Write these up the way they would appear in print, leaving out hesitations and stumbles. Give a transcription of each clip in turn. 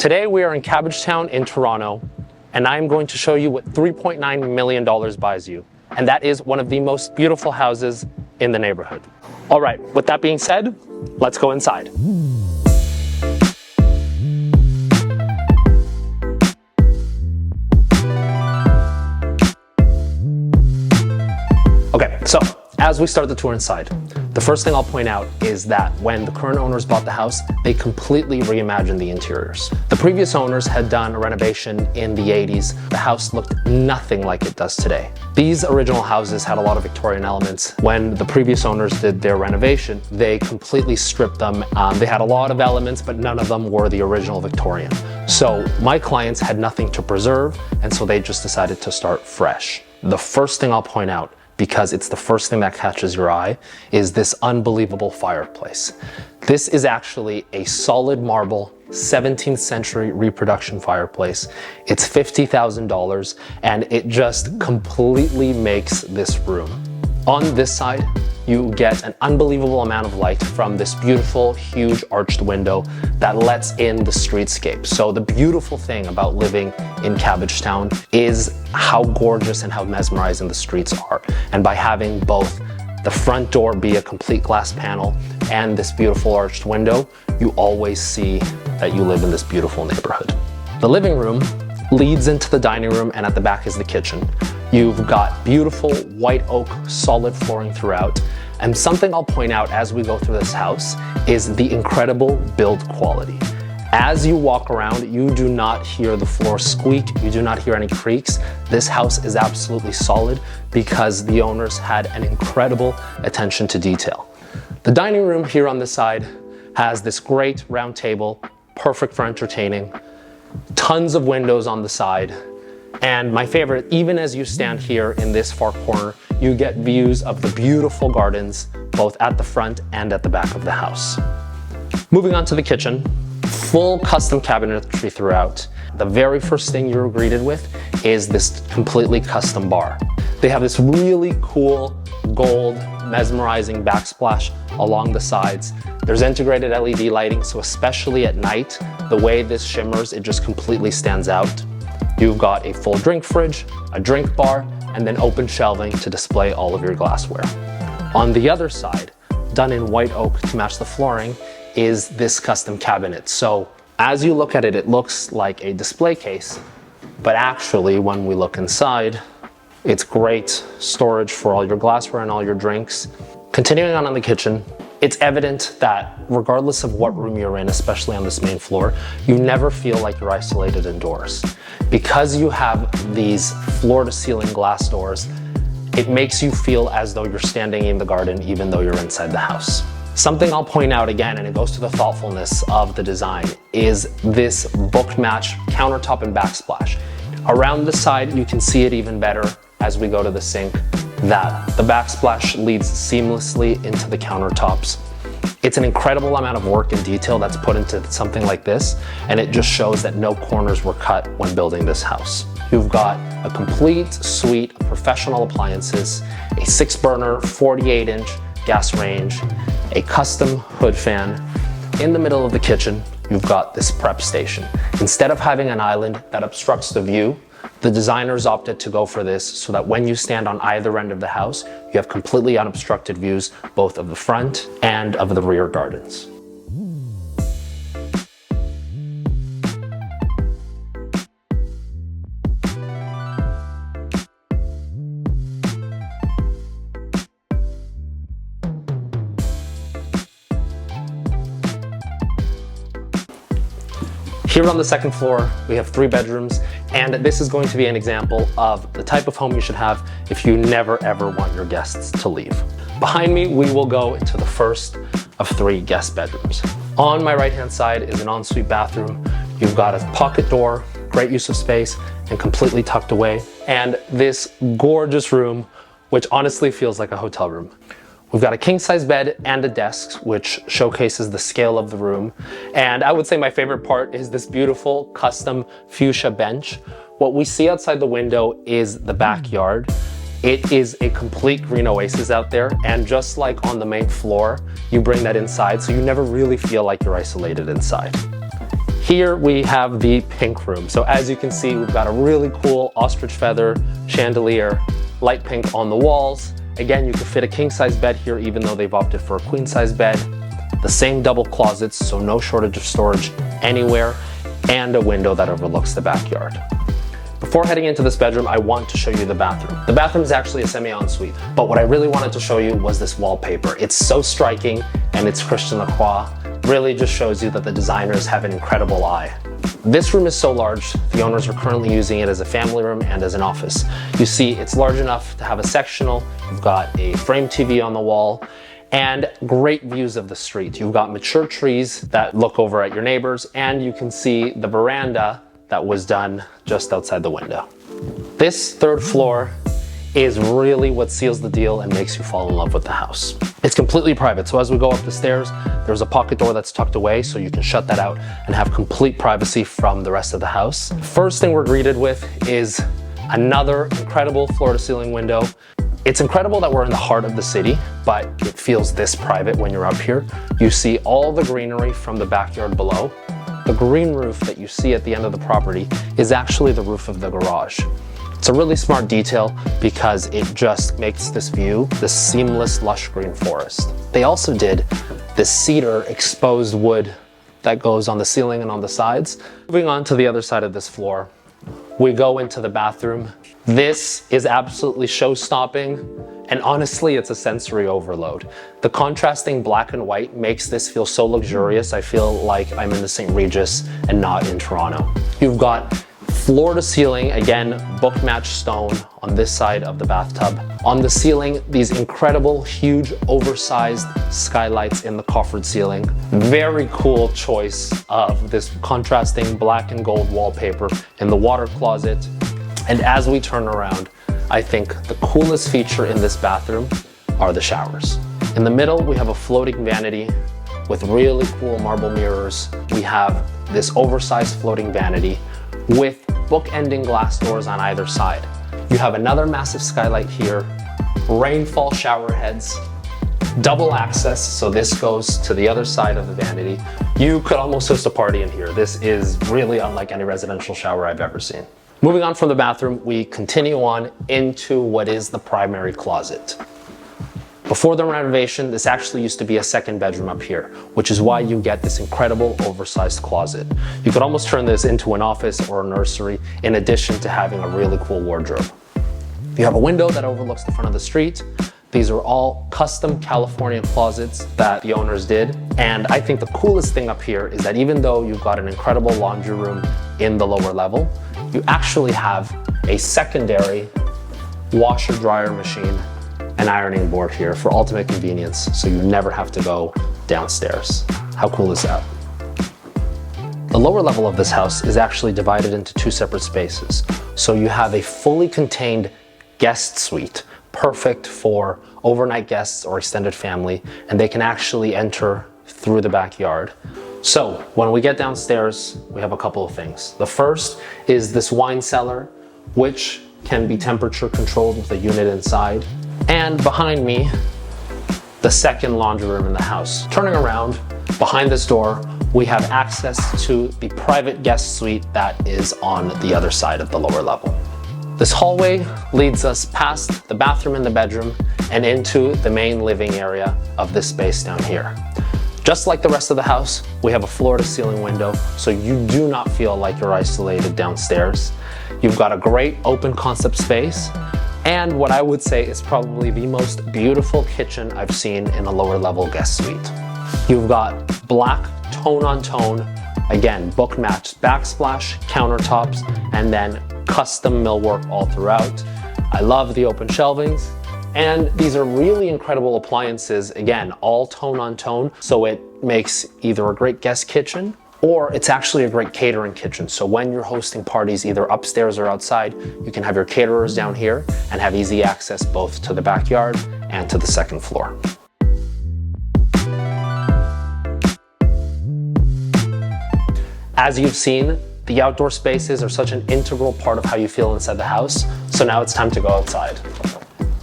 Today we are in Cabbagetown in Toronto, and I am going to show you what $3.9 million buys you. And that is one of the most beautiful houses in the neighborhood. All right, with that being said, let's go inside. Okay, so as we start the tour inside, the first thing I'll point out is that when the current owners bought the house, they completely reimagined the interiors. The previous owners had done a renovation in the 80s. The house looked nothing like it does today. These original houses had a lot of Victorian elements. When the previous owners did their renovation, they completely stripped them. They had a lot of elements, but none of them were the original Victorian. So my clients had nothing to preserve, and so they just decided to start fresh. The first thing I'll point out, because it's the first thing that catches your eye, is this unbelievable fireplace. This is actually a solid marble 17th century reproduction fireplace. It's $50,000 and it just completely makes this room. On this side, you get an unbelievable amount of light from this beautiful, huge arched window that lets in the streetscape. So the beautiful thing about living in Cabbagetown is how gorgeous and how mesmerizing the streets are. And by having both the front door be a complete glass panel and this beautiful arched window, you always see that you live in this beautiful neighborhood. The living room leads into the dining room, and at the back is the kitchen. You've got beautiful white oak solid flooring throughout. And something I'll point out as we go through this house is the incredible build quality. As you walk around, you do not hear the floor squeak, you do not hear any creaks. This house is absolutely solid because the owners had an incredible attention to detail. The dining room here on this side has this great round table, perfect for entertaining, tons of windows on the side. And my favorite, even as you stand here in this far corner, you get views of the beautiful gardens, both at the front and at the back of the house. Moving on to the kitchen, full custom cabinetry throughout. The very first thing you're greeted with is this completely custom bar. They have this really cool gold mesmerizing backsplash along the sides. There's integrated LED lighting, so especially at night, the way this shimmers, it just completely stands out. You've got a full drink fridge, a drink bar, and then open shelving to display all of your glassware. On the other side, done in white oak to match the flooring, is this custom cabinet. So as you look at it, it looks like a display case, but actually when we look inside, it's great storage for all your glassware and all your drinks. Continuing on the kitchen, it's evident that regardless of what room you're in, especially on this main floor, you never feel like you're isolated indoors. Because you have these floor-to-ceiling glass doors, it makes you feel as though you're standing in the garden even though you're inside the house. Something I'll point out again, and it goes to the thoughtfulness of the design, is this book match countertop and backsplash. Around the side, you can see it even better as we go to the sink, that the backsplash leads seamlessly into the countertops. It's an incredible amount of work and detail that's put into something like this, and it just shows that no corners were cut when building this house. You've got a complete suite of professional appliances, a 6-burner, 48-inch gas range, a custom hood fan. In the middle of the kitchen, you've got this prep station. Instead of having an island that obstructs the view, the designers opted to go for this so that when you stand on either end of the house, you have completely unobstructed views both of the front and of the rear gardens. Here on the second floor, we have 3 bedrooms, and this is going to be an example of the type of home you should have if you never ever want your guests to leave. Behind me, we will go into the first of 3 guest bedrooms. On my right-hand side is an ensuite bathroom. You've got a pocket door, great use of space, and completely tucked away. And this gorgeous room, which honestly feels like a hotel room. We've got a king-size bed and a desk, which showcases the scale of the room. And I would say my favorite part is this beautiful custom fuchsia bench. What we see outside the window is the backyard. It is a complete green oasis out there. And just like on the main floor, you bring that inside, so you never really feel like you're isolated inside. Here we have the pink room. So as you can see, we've got a really cool ostrich feather chandelier, light pink on the walls. Again, you can fit a king size bed here, even though they've opted for a queen size bed. The same double closets, so no shortage of storage anywhere, and a window that overlooks the backyard. Before heading into this bedroom, I want to show you the bathroom. The bathroom is actually a semi-ensuite, but what I really wanted to show you was this wallpaper. It's so striking, and it's Christian Lacroix. Really just shows you that the designers have an incredible eye. This room is so large, the owners are currently using it as a family room and as an office. You see, it's large enough to have a sectional, you've got a frame TV on the wall, and great views of the street. You've got mature trees that look over at your neighbors, and you can see the veranda that was done just outside the window. This third floor is really what seals the deal and makes you fall in love with the house. It's completely private, so as we go up the stairs, there's a pocket door that's tucked away, so you can shut that out and have complete privacy from the rest of the house. First thing we're greeted with is another incredible floor-to-ceiling window. It's incredible that we're in the heart of the city, but it feels this private when you're up here. You see all the greenery from the backyard below. The green roof that you see at the end of the property is actually the roof of the garage. It's a really smart detail because it just makes this view this seamless, lush green forest. They also did this cedar exposed wood that goes on the ceiling and on the sides. Moving on to the other side of this floor, we go into the bathroom. This is absolutely show-stopping, and honestly, it's a sensory overload. The contrasting black and white makes this feel so luxurious. I feel like I'm in the St. Regis and not in Toronto. You've got floor to ceiling, again, book match stone on this side of the bathtub. On the ceiling, these incredible, huge, oversized skylights in the coffered ceiling. Very cool choice of this contrasting black and gold wallpaper in the water closet. And as we turn around, I think the coolest feature in this bathroom are the showers. In the middle, we have a floating vanity with really cool marble mirrors. We have this oversized floating vanity with book-ending glass doors on either side. You have another massive skylight here, rainfall shower heads, double access, so this goes to the other side of the vanity. You could almost host a party in here. This is really unlike any residential shower I've ever seen. Moving on from the bathroom, we continue on into what is the primary closet. Before the renovation, this actually used to be a second bedroom up here, which is why you get this incredible oversized closet. You could almost turn this into an office or a nursery, in addition to having a really cool wardrobe. You have a window that overlooks the front of the street. These are all custom Californian closets that the owners did. And I think the coolest thing up here is that even though you've got an incredible laundry room in the lower level, you actually have a secondary washer dryer machine and ironing board here for ultimate convenience, so you never have to go downstairs. How cool is that? The lower level of this house is actually divided into two separate spaces. So you have a fully contained guest suite, perfect for overnight guests or extended family, and they can actually enter through the backyard. So when we get downstairs, we have a couple of things. The first is this wine cellar, which can be temperature controlled with a unit inside. And behind me, the second laundry room in the house. Turning around, behind this door, we have access to the private guest suite that is on the other side of the lower level. This hallway leads us past the bathroom and the bedroom and into the main living area of this space down here. Just like the rest of the house, we have a floor-to-ceiling window, so you do not feel like you're isolated downstairs. You've got a great open concept space, and what I would say is probably the most beautiful kitchen I've seen in a lower level guest suite. You've got black tone-on-tone, again, book matched backsplash, countertops, and then custom millwork all throughout. I love the open shelvings. And these are really incredible appliances, again, all tone on tone, so it makes either a great guest kitchen or it's actually a great catering kitchen. So when you're hosting parties either upstairs or outside, you can have your caterers down here and have easy access both to the backyard and to the second floor. As you've seen, the outdoor spaces are such an integral part of how you feel inside the house, so now it's time to go outside.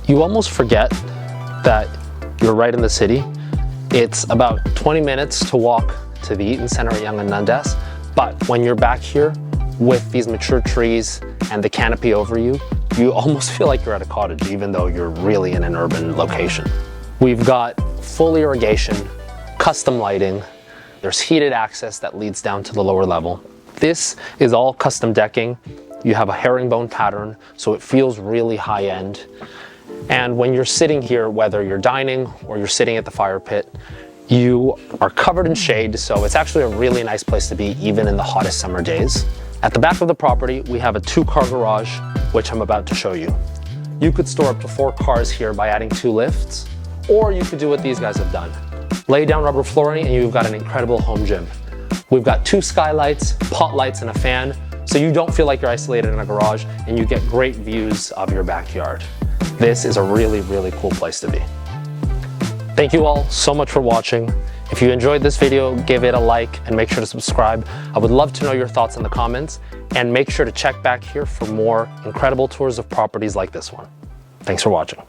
You almost forget that you're right in the city. It's about 20 minutes to walk to the Eaton Center at Yonge and Dundas, But when you're back here with these mature trees and the canopy over you, you almost feel like you're at a cottage, even though you're really in an urban location. We've got full irrigation, custom lighting. There's heated access that leads down to the lower level. This is all custom decking. You have a herringbone pattern, so it feels really high end. And when you're sitting here, whether you're dining or you're sitting at the fire pit, you are covered in shade, so it's actually a really nice place to be even in the hottest summer days. At the back of the property, we have a 2-car garage, which I'm about to show you. You could store up to 4 cars here by adding 2 lifts, or you could do what these guys have done. Lay down rubber flooring and you've got an incredible home gym. We've got 2 skylights, pot lights, and a fan, so you don't feel like you're isolated in a garage and you get great views of your backyard. This is a really, really cool place to be. Thank you all so much for watching. If you enjoyed this video, give it a like and make sure to subscribe. I would love to know your thoughts in the comments, and make sure to check back here for more incredible tours of properties like this one. Thanks for watching.